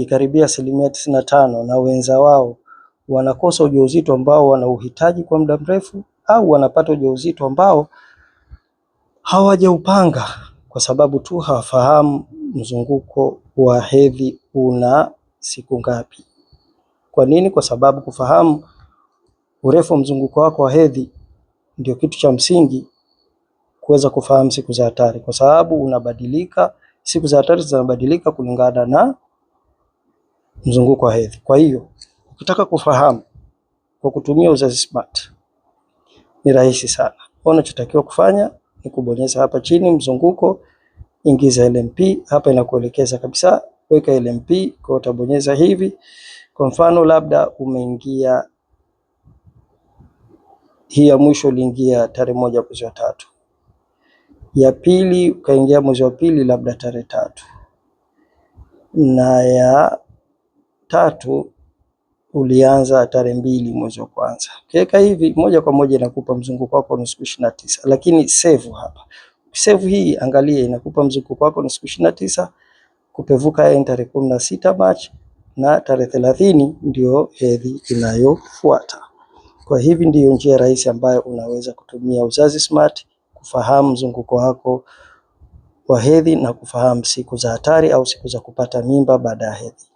karibia 95% na wenza wao wanakosa ujauzito ambao wanauhitaji kwa muda mrefu, au wanapata ujauzito ambao hawajaupanga kwa sababu tu hawafahamu mzunguko wa hedhi una siku ngapi. Kwa nini? Kwa sababu kufahamu urefu wa mzunguko wako wa hedhi ndio kitu cha msingi kuweza kufahamu siku za hatari, kwa sababu unabadilika, siku za hatari zinabadilika kulingana na mzunguko wa hedhi. Kwa hiyo ukitaka kufahamu kwa kutumia uzazi smart ni rahisi sana. Unachotakiwa kufanya ni kubonyeza hapa chini mzunguko, ingiza LMP, hapa inakuelekeza kabisa weka LMP, kwa utabonyeza hivi. Kwa mfano labda umeingia hii ya mwisho uliingia tarehe 1 mwezi wa 3, ya pili ukaingia mwezi wa pili labda tarehe 3, na ya tatu ulianza tarehe 2 mwezi wa kwanza. Ukiweka hivi moja kwa moja inakupa mzunguko wako ni siku 29, lakini save hapa. Save hii, angalia, inakupa mzunguko wako ni siku 29, kupevuka ni tarehe 16 Machi na tarehe 30 ndio hedhi inayofuata. Kwa hivi ndiyo njia rahisi ambayo unaweza kutumia uzazi smart kufahamu mzunguko wako wa hedhi na kufahamu siku za hatari au siku za kupata mimba baada ya hedhi.